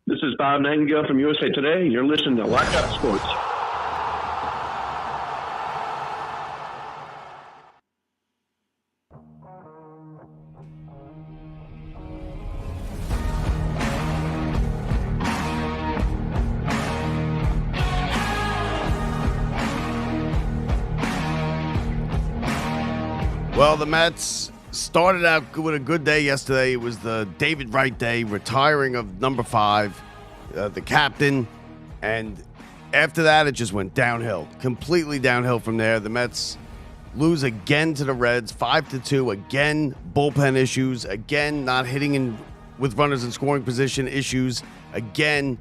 This is Bob Nightingale from USA Today. You're listening to Locked Up Sports. Well, the Mets started out with a good day yesterday. It was the David Wright day, retiring of number 5, the captain. And after that, it just went downhill, completely downhill from there. The Mets lose again to the Reds, 5-2. Again, bullpen issues. Again, not hitting in with runners in scoring position issues. Again,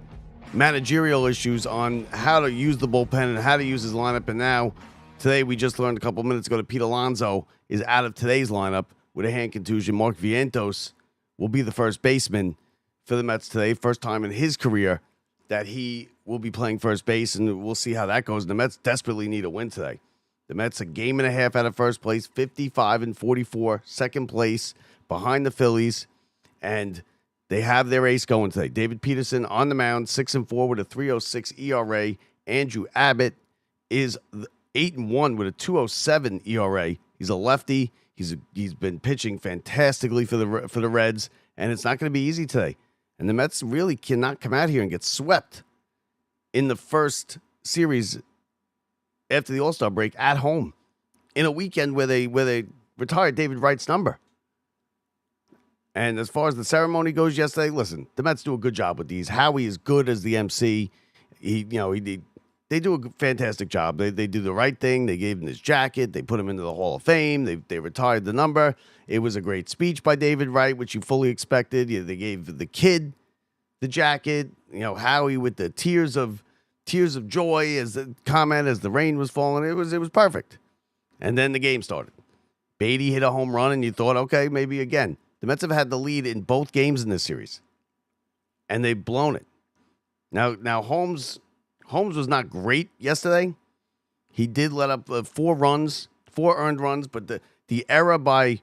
managerial issues on how to use the bullpen and how to use his lineup. And now, today, we just learned a couple minutes ago that Pete Alonso is out of today's lineup with a hand contusion. Mark Vientos will be the first baseman for the Mets today. First time in his career that he will be playing first base, and we'll see how that goes. The Mets desperately need a win today. The Mets a game and a half out of first place, 55-44, second place behind the Phillies, and they have their ace going today. David Peterson on the mound, 6-4 with a 3.06 ERA. Andrew Abbott is 8-1 with a 2.07 ERA. He's a lefty. He's been pitching fantastically for the Reds, and it's not going to be easy today. And the Mets really cannot come out here and get swept in the first series after the All-Star break at home in a weekend where they retired David Wright's number. And as far as the ceremony goes yesterday, listen, the Mets do a good job with these. Howie is good as the MC. They do a fantastic job. They do the right thing. They gave him his jacket. They put him into the Hall of Fame. They retired the number. It was a great speech by David Wright, which you fully expected. They gave the kid the jacket. Howie with the tears of joy as the comment as the rain was falling. It was perfect. And then the game started. Beatty hit a home run, and you thought, okay, maybe again. The Mets have had the lead in both games in this series, and they've blown it. Now Holmes was not great yesterday. He did let up 4 earned runs, but the error by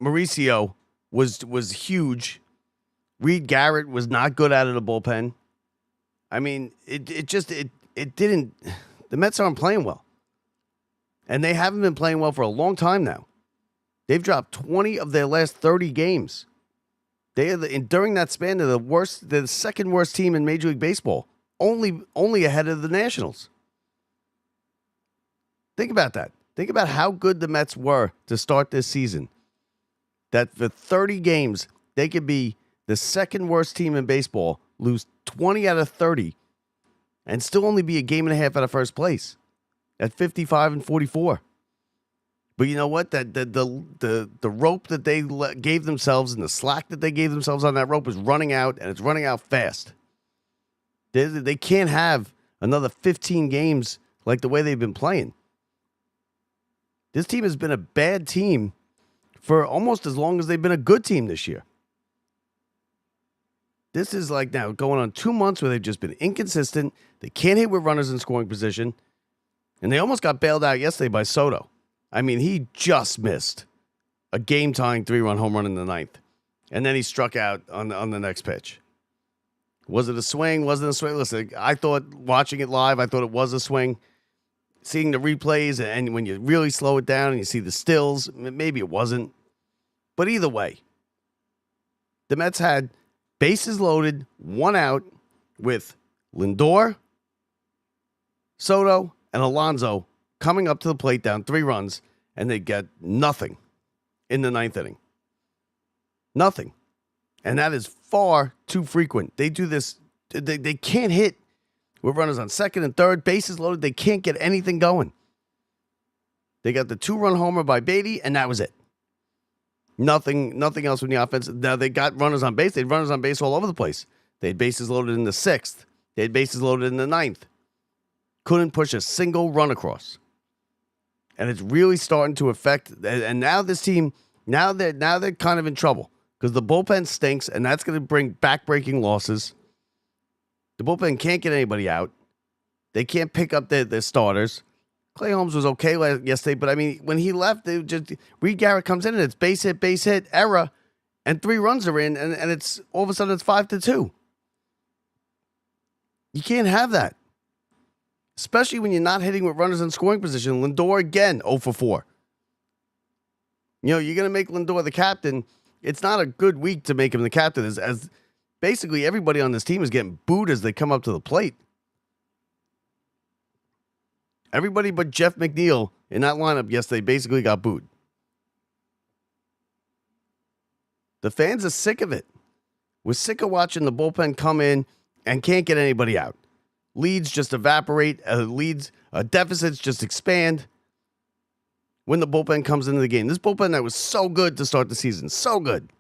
Mauricio was huge. Reed Garrett was not good out of the bullpen. I mean, it didn't. The Mets aren't playing well, and they haven't been playing well for a long time now. They've dropped 20 of their last 30 games. During that span, they're the second worst team in Major League Baseball, only ahead of the Nationals. Think about that. Think about how good the Mets were to start this season. That for 30 games, they could be the second worst team in baseball, lose 20 out of 30, and still only be a game and a half out of first place at 55-44. But you know what? The rope that they gave themselves and the slack that they gave themselves on that rope is running out, and it's running out fast. They can't have another 15 games like the way they've been playing. This team has been a bad team for almost as long as they've been a good team this year. This is like now going on 2 months where they've just been inconsistent. They can't hit with runners in scoring position, and they almost got bailed out yesterday by Soto. I mean, he just missed a game-tying 3-run home run in the ninth, and then he struck out on the next pitch. Was it a swing? Wasn't a swing? Listen, I thought watching it live, I thought it was a swing. Seeing the replays, and when you really slow it down and you see the stills, maybe it wasn't. But either way, the Mets had bases loaded, 1 out, with Lindor, Soto, and Alonso coming up to the plate down 3 runs, and they get nothing in the ninth inning. Nothing. And that is far too frequent. They do this. They can't hit with runners on second and third, bases loaded. They can't get anything going. They got the 2-run homer by Beatty, and that was it. Nothing else from the offense. Now, they got runners on base. They had runners on base all over the place. They had bases loaded in the 6th. They had bases loaded in the 9th. Couldn't push a single run across. And it's really starting to affect. And now this team, now they're kind of in trouble because the bullpen stinks, and that's going to bring back-breaking losses. The bullpen can't get anybody out. They can't pick up their starters. Clay Holmes was okay yesterday, but I mean, when he left, Reed Garrett comes in and it's base hit, error, and 3 runs are in, and it's all of a sudden it's 5-2. You can't have that, especially when you're not hitting with runners in scoring position. Lindor again 0 for 4. You're going to make Lindor the captain. It's not a good week to make him the captain, as basically everybody on this team is getting booed as they come up to the plate. Everybody but Jeff McNeil in that lineup yesterday basically got booed. The fans are sick of it. We're sick of watching the bullpen come in and can't get anybody out. Leads just evaporate. Deficits just expand when the bullpen comes into the game. This bullpen that was so good to start the season, so good,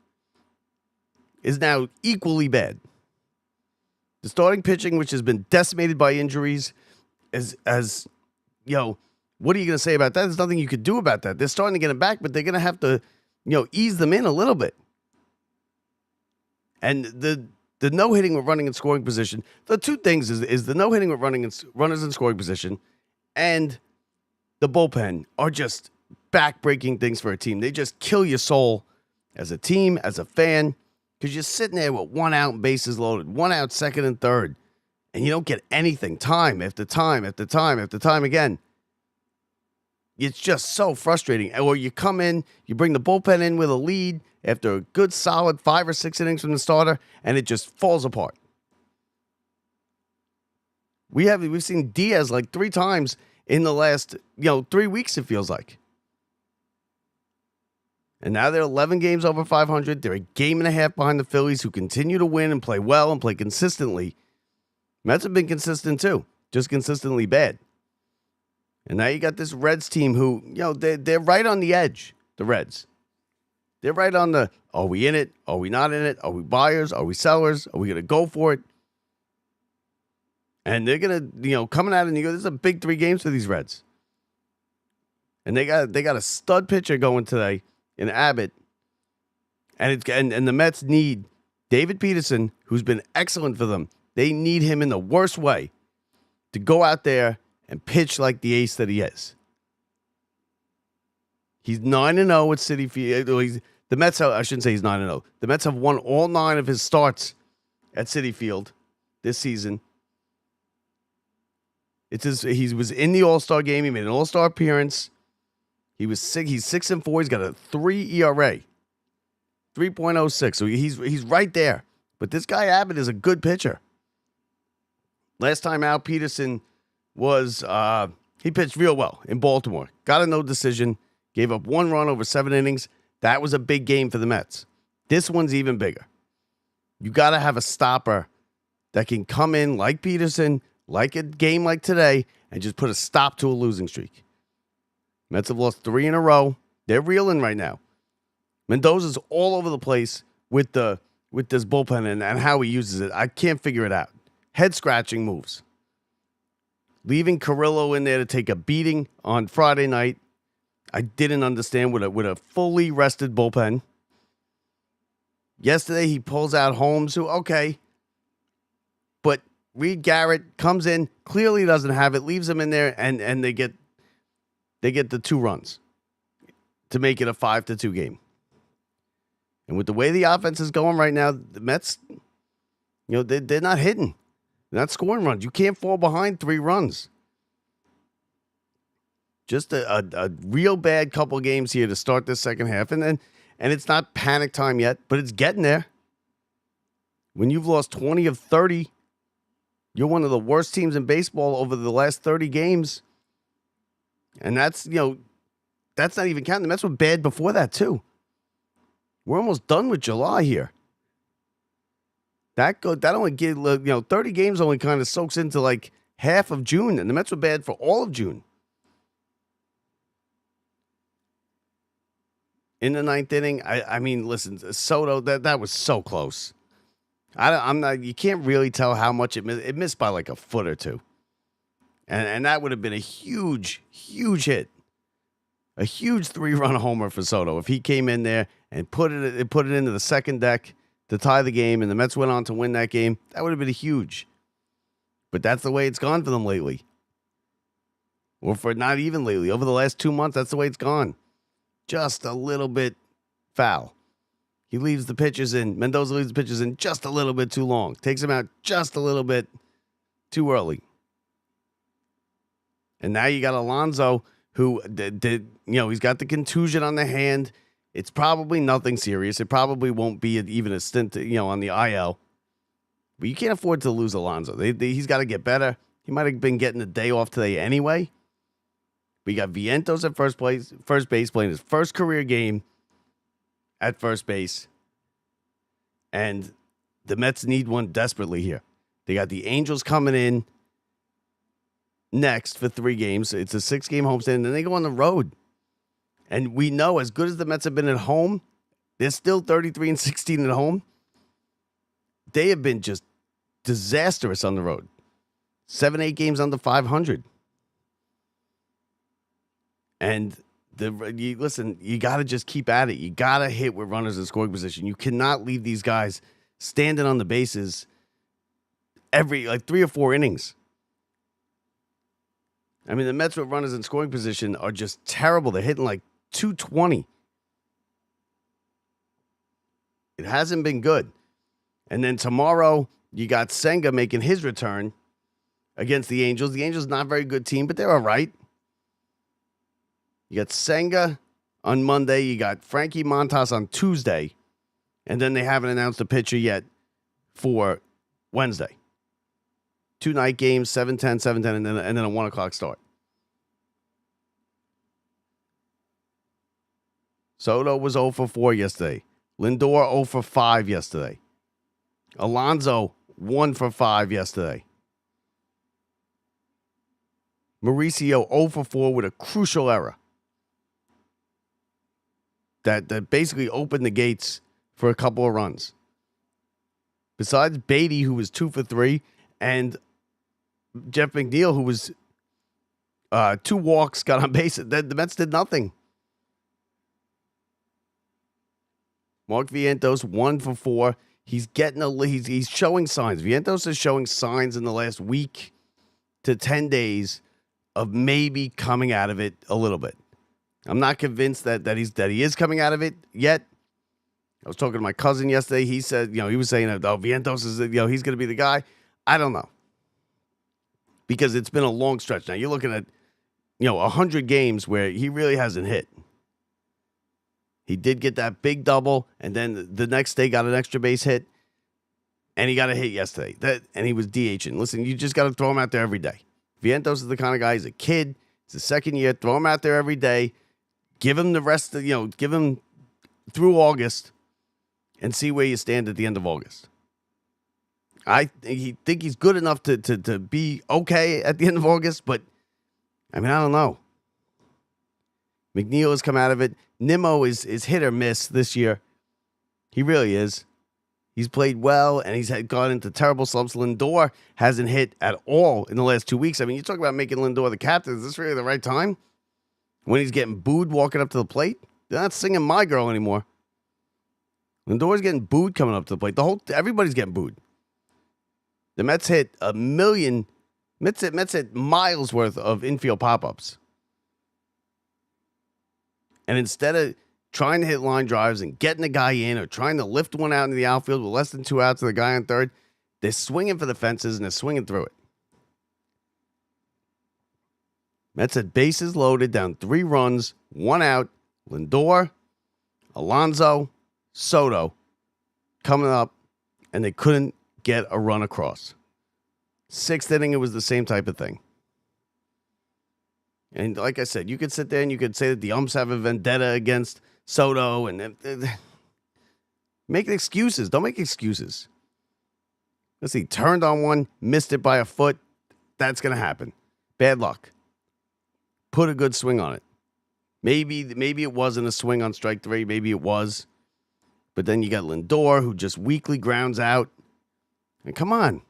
is now equally bad. The starting pitching, which has been decimated by injuries, what are you going to say about that? There's nothing you could do about that. They're starting to get them back, but they're going to have to, ease them in a little bit. And the no hitting with running in scoring position, the two things is the no hitting with runners in scoring position and the bullpen are just back-breaking things for a team. They just kill your soul as a team, as a fan, because you're sitting there with 1 out and bases loaded, 1 out, second and third, and you don't get anything time after time after time after time again. It's just so frustrating. Or you come in, you bring the bullpen in with a lead after a good solid 5 or 6 innings from the starter, and it just falls apart. We've seen Diaz like 3 times in the last 3 weeks, it feels like. And now they're 11 games over 500. They're a game and a half behind the Phillies, who continue to win and play well and play consistently. Mets have been consistent too, just consistently bad. And now you got this Reds team who, they're right on the edge, the Reds. They're right on the, are we in it? Are we not in it? Are we buyers? Are we sellers? Are we going to go for it? And they're going to, coming out and you go, this is a big 3 games for these Reds. And they got a stud pitcher going today in Abbott. And the Mets need David Peterson, who's been excellent for them. They need him in the worst way to go out there and pitch like the ace that he is. He's 9-0 at Citi Field. The Mets, I shouldn't say he's 9-0. The Mets have won all 9 of his starts at Citi Field this season. He was in the All-Star game. He made an All-Star appearance. He's 6-4. He's got a 3 ERA, 3.06. So he's right there. But this guy Abbott is a good pitcher. Last time out, Peterson was he pitched real well in Baltimore. Got a no decision. Gave up 1 run over 7 innings. That was a big game for the Mets. This one's even bigger. You got to have a stopper that can come in like Peterson, like a game like today, and just put a stop to a losing streak. Mets have lost 3 in a row. They're reeling right now. Mendoza's all over the place with this bullpen and how he uses it. I can't figure it out. Head-scratching moves. Leaving Carrillo in there to take a beating on Friday night. I didn't understand with a fully rested bullpen. Yesterday, he pulls out Holmes, who, okay. But Reed Garrett comes in, clearly doesn't have it, leaves him in there, and they get the 2 runs to make it a 5-2 game. And with the way the offense is going right now, the Mets, they're not hitting. They're not scoring runs. You can't fall behind 3 runs. Just a real bad couple games here to start this second half. And it's not panic time yet, but it's getting there. When you've lost 20 of 30, you're one of the worst teams in baseball over the last 30 games. And that's not even counting. The Mets were bad before that, too. We're almost done with July here. That only gives 30 games only kind of soaks into like half of June, and the Mets were bad for all of June. In the 9th inning, I mean, listen, Soto, that was so close. You can't really tell how much it missed. It missed by like a foot or 2. And that would have been a huge, huge hit. A huge 3-run homer for Soto if he came in there and put it into the second deck to tie the game, and the Mets went on to win that game. That would have been huge. But that's the way it's gone for them lately. Or for not even lately. Over the last 2 months, that's the way it's gone. Just a little bit foul. He leaves the pitches in. Mendoza leaves the pitches in just a little bit too long. Takes him out just a little bit too early. And now you got Alonso, who he's got the contusion on the hand. It's probably nothing serious. It probably won't be even a stint, on the IL. But you can't afford to lose Alonso. He's got to get better. He might have been getting a day off today anyway. But you got Vientos at first base, playing his first career game at first base. And the Mets need one desperately here. They got the Angels coming in next for 3 games. It's a 6-game homestand, and then they go on the road. And we know, as good as the Mets have been at home, they're still 33-16 at home. They have been just disastrous on the road. 7-8 games under 500. And you got to just keep at it. You got to hit with runners in scoring position. You cannot leave these guys standing on the bases every 3 or 4 innings. I mean, the Mets with runners in scoring position are just terrible. They're hitting like 220. It hasn't been good. And then tomorrow, you got Senga making his return against the Angels. The Angels not a very good team, but they're all right. You got Senga on Monday. You got Frankie Montas on Tuesday. And then they haven't announced a pitcher yet for Wednesday. 2 night games, 7:10, 7:10, and then a 1 o'clock start. Soto was 0 for 4 yesterday. Lindor 0 for 5 yesterday. Alonso 1 for 5 yesterday. Mauricio 0 for 4 with a crucial error that basically opened the gates for a couple of runs. Besides Beatty, who was 2 for 3, and Jeff McNeil, who was 2 walks, got on base. The Mets did nothing. Mark Vientos 1 for 4. He's he's showing signs. Vientos is showing signs in the last week to 10 days of maybe coming out of it a little bit. I'm not convinced that he is coming out of it yet. I was talking to my cousin yesterday. He said, he was saying, Vientos is, he's going to be the guy. I don't know. Because it's been a long stretch. Now you're looking at, 100 games where he really hasn't hit. He did get that big double, and then the next day got an extra base hit, and he got a hit yesterday. And he was DHing. Listen, you just got to throw him out there every day. Vientos is the kind of guy. He's a kid. It's the second year. Throw him out there every day. Give him the rest of, give him through August, and see where you stand at the end of August. I think he's good enough to be okay at the end of August, but I don't know. McNeil has come out of it. Nimmo is hit or miss this year. He really is. He's played well, and he's gone into terrible slumps. Lindor hasn't hit at all in the last 2 weeks. You talk about making Lindor the captain. Is this really the right time? When he's getting booed walking up to the plate? They're not singing My Girl anymore. Lindor's getting booed coming up to the plate. Everybody's getting booed. The Mets hit a million. Mets hit miles worth of infield pop-ups. And instead of trying to hit line drives and getting the guy in or trying to lift one out into the outfield with less than 2 outs to the guy on third, they're swinging for the fences and they're swinging through it. Mets had bases loaded, down 3 runs, 1 out. Lindor, Alonso, Soto coming up, and they couldn't get a run across. 6th inning, it was the same type of thing. And like I said, you could sit there and you could say that the umps have a vendetta against Soto and make excuses. Don't make excuses. Let's see, turned on one, missed it by a foot. That's going to happen. Bad luck. Put a good swing on it. Maybe it wasn't a swing on strike 3. Maybe it was. But then you got Lindor, who just weakly grounds out. And come on.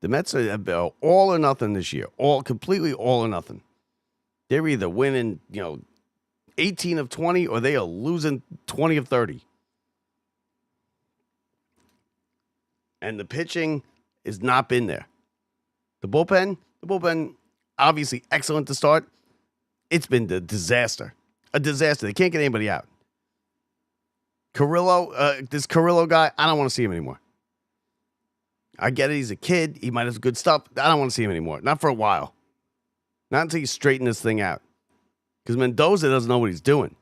The Mets are all or nothing this year. Completely all or nothing. They're either winning, 18 of 20, or they are losing 20 of 30. And the pitching has not been there. The bullpen, obviously excellent to start. It's been a disaster. A disaster. They can't get anybody out. Carrillo, this Carrillo guy, I don't want to see him anymore. I get it. He's a kid. He might have good stuff. I don't want to see him anymore. Not for a while. Not until you straighten this thing out. Because Mendoza doesn't know what he's doing.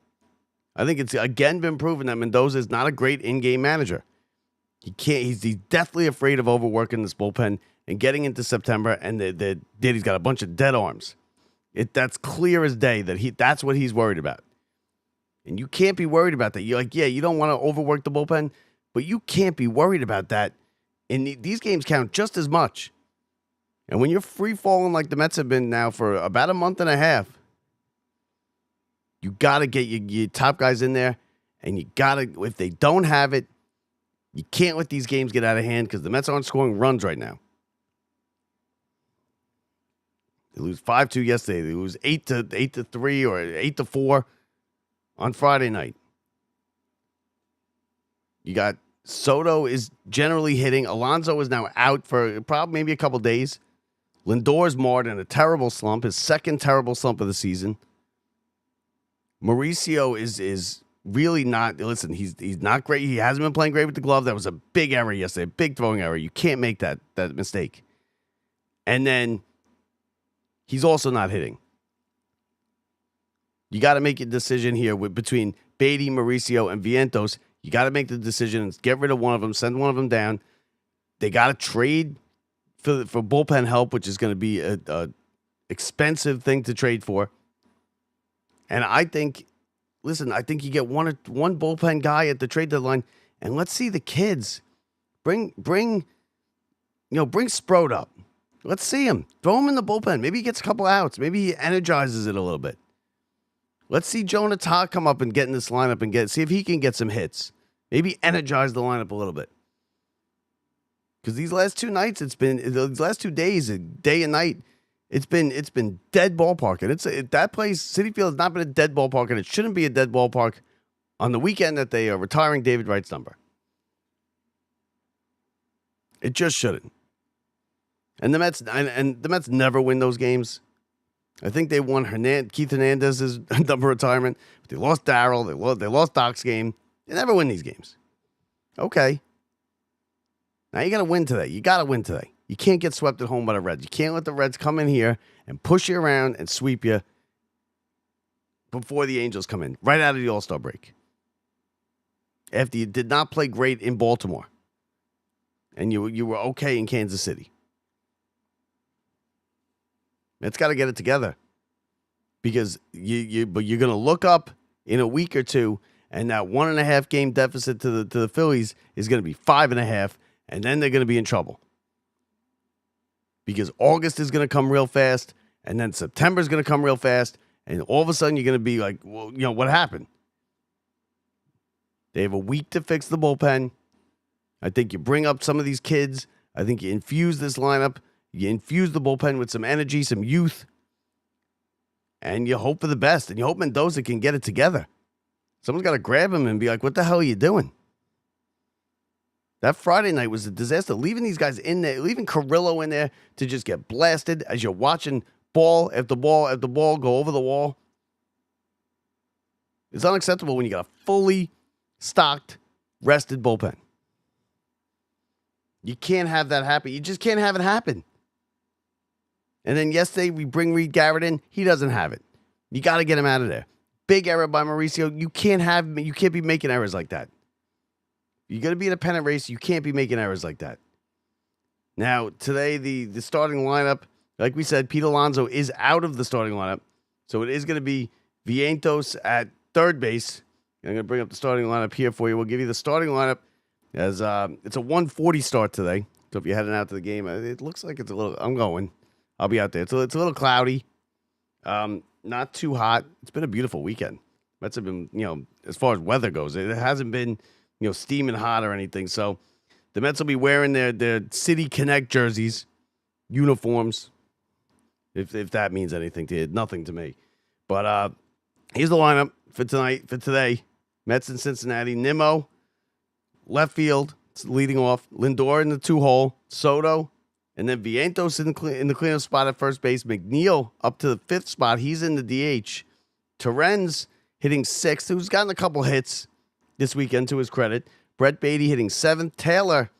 I think it's, again, been proven that Mendoza is not a great in-game manager. He's deathly afraid of overworking this bullpen and getting into September, and he's got a bunch of dead arms. That's clear as day that that's what he's worried about. And you can't be worried about that. You're like, yeah, you don't want to overwork the bullpen, but you can't be worried about that. And these games count just as much. And when you're free-falling like the Mets have been now for about a month and a half, you got to get your top guys in there, and you got to, if they don't have it, you can't let these games get out of hand because the Mets aren't scoring runs right now. They lose 5-2 yesterday. They lose 8-3 or 8-4 on Friday night. You got Soto is generally hitting. Alonso is now out for probably maybe a couple days. Lindor's marred in a terrible slump, his second terrible slump of the season. Mauricio is really not. Listen, he's not great. He hasn't been playing great with the glove. That was a big error yesterday, a big throwing error. You can't make that mistake. And then he's also not hitting. You got to make a decision here between Beatty, Mauricio, and Vientos. You got to make the decision and get rid of one of them, send one of them down. They got to trade for bullpen help, which is going to be a expensive thing to trade for. And I think you get one bullpen guy at the trade deadline, and let's see the kids. Bring Sproat up. Let's see him. Throw him in the bullpen. Maybe he gets a couple outs. Maybe he energizes it a little bit. Let's see Jonah Todd come up and get in this lineup and see if he can get some hits. Maybe energize the lineup a little bit. Because these last 2 nights, these last 2 days, day and night, it's been dead ballpark. And that place, Citi Field, has not been a dead ballpark, and it shouldn't be a dead ballpark on the weekend that they are retiring David Wright's number. It just shouldn't. And the Mets never win those games. I think they won Keith Hernandez's number retirement. But they lost Darryl. They lost Doc's game. They never win these games. Okay. Now you got to win today. You can't get swept at home by the Reds. You can't let the Reds come in here and push you around and sweep you before the Angels come in, right out of the All-Star break. After you did not play great in Baltimore. And you were okay in Kansas City. It's got to get it together, because you're going to look up in a week or two, and that 1.5 game deficit to the Phillies is going to be 5.5, and then they're going to be in trouble, because August is going to come real fast, and then September is going to come real fast, and all of a sudden you're going to be like, well, what happened? They have a week to fix the bullpen. I think you bring up some of these kids. I think you infuse this lineup. You infuse the bullpen with some energy, some youth, and you hope for the best. And you hope Mendoza can get it together. Someone's got to grab him and be like, what the hell are you doing? That Friday night was a disaster. Leaving these guys in there, leaving Carrillo in there to just get blasted as you're watching ball after ball after ball go over the wall. It's unacceptable when you got a fully stocked, rested bullpen. You can't have that happen. You just can't have it happen. And then yesterday, we bring Reed Garrett in. He doesn't have it. You got to get him out of there. Big error by Mauricio. You can't be making errors like that. You're going to be in a pennant race. You can't be making errors like that. Now, today, the starting lineup, like we said, Pete Alonso is out of the starting lineup. So it is going to be Vientos at third base. I'm going to bring up the starting lineup here for you. We'll give you the starting lineup as it's a 1:40 start today. So if you're heading out to the game, it looks like it's a little, I'm going. I'll be out there. It's a little cloudy. Not too hot. It's been a beautiful weekend. Mets have been, as far as weather goes, it hasn't been, steaming hot or anything. So the Mets will be wearing their City Connect jerseys, uniforms, if that means anything to you. Nothing to me. But here's the lineup for today. Mets in Cincinnati. Nimmo, left field, leading off. Lindor in the 2-hole. Soto. And then Vientos in the cleanup spot at first base. McNeil up to the 5th spot. He's in the DH. Terren's hitting 6th, who's gotten a couple hits. this weekend, to his credit. Brett Beatty hitting 7th, Taylor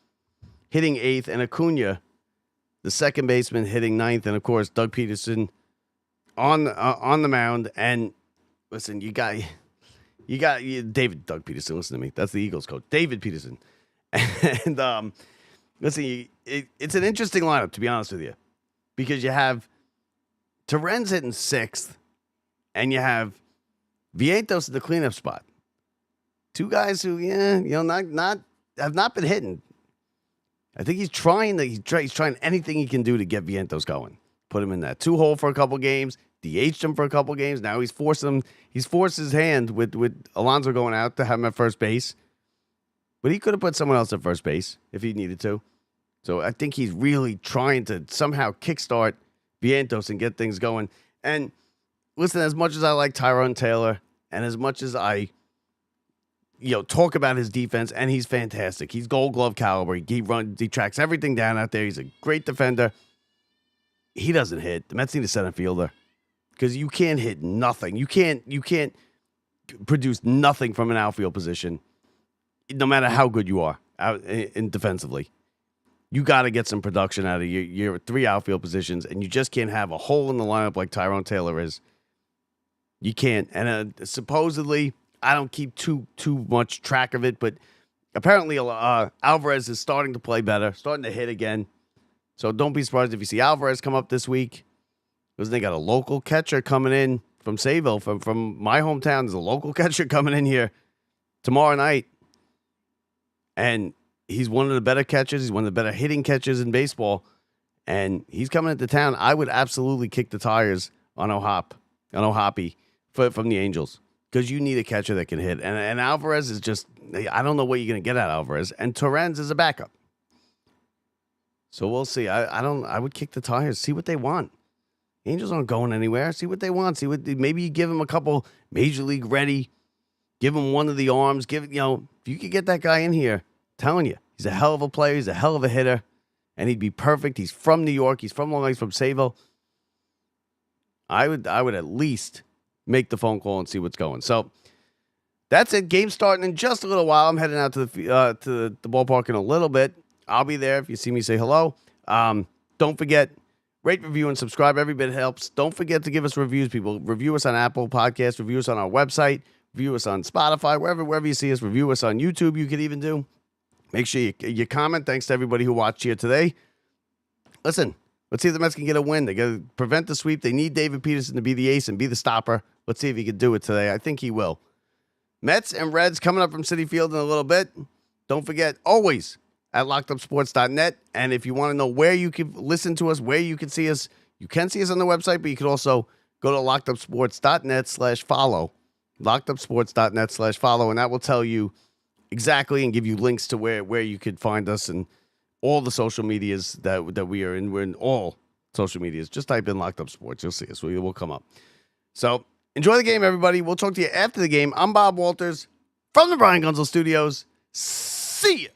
hitting 8th, and Acuna, the second baseman, hitting 9th, and of course Doug Peterson on the mound. And listen, you got Doug Peterson. Listen to me. That's the Eagles coach, David Peterson. And listen, it's an interesting lineup, to be honest with you, because you have Torrens hitting 6th, and you have Vientos in the cleanup spot. Two guys who, not have not been hitting. I think he's trying anything he can do to get Vientos going. Put him in that 2-hole for a couple games, DH'd him for a couple games. Now he's forced his hand with Alonso going out to have him at first base. But he could have put someone else at first base if he needed to. So I think he's really trying to somehow kickstart Vientos and get things going. And listen, as much as I like Tyrone Taylor, and as much as I talk about his defense, and he's fantastic. He's Gold Glove caliber. He tracks everything down out there. He's a great defender. He doesn't hit. The Mets need a center fielder, because you can't hit nothing. You can't produce nothing from an outfield position, no matter how good you are out in defensively. You got to get some production out of your 3 outfield positions, and you just can't have a hole in the lineup like Tyrone Taylor is. You can't. And supposedly, I don't keep too much track of it, but apparently Alvarez is starting to play better, starting to hit again. So don't be surprised if you see Alvarez come up this week, because they got a local catcher coming in from Sayville, from my hometown. There's a local catcher coming in here tomorrow night, and he's one of the better catchers. He's one of the better hitting catchers in baseball, and he's coming into town. I would absolutely kick the tires on Ohapi from the Angels, because you need a catcher that can hit. And Alvarez is just, I don't know what you're going to get at Alvarez. And Torrens is a backup. So we'll see. I would kick the tires, see what they want. Angels aren't going anywhere. See what they want. Maybe you give him a couple Major League ready. Give him one of the arms. If you could get that guy in here, I'm telling you, he's a hell of a player. He's a hell of a hitter. And he'd be perfect. He's from New York. He's from Long Island. He's from Sayville. I would at least make the phone call and see what's going. So that's it. Game starting in just a little while. I'm heading out to the ballpark in a little bit. I'll be there. If you see me, say hello. Don't forget, rate, review, and subscribe. Every bit helps. Don't forget to give us reviews, people. Review us on Apple Podcasts. Review us on our website. Review us on Spotify. Wherever you see us. Review us on YouTube. You could even do. Make sure you comment. Thanks to everybody who watched here today. Listen, let's see if the Mets can get a win. They got to prevent the sweep. They need David Peterson to be the ace and be the stopper. Let's see if he can do it today. I think he will. Mets and Reds coming up from Citi Field in a little bit. Don't forget, always at lockedupsports.net. And if you want to know where you can listen to us, where you can see us, you can see us on the website, but you can also go to lockedupsports.net/follow. Lockedupsports.net/follow. And that will tell you exactly and give you links to where you could find us and all the social medias that we are in. We're in all social medias. Just type in Locked Up Sports. You'll see us. We'll come up. So enjoy the game, everybody. We'll talk to you after the game. I'm Bob Walters from the Brian Gunzel Studios. See ya.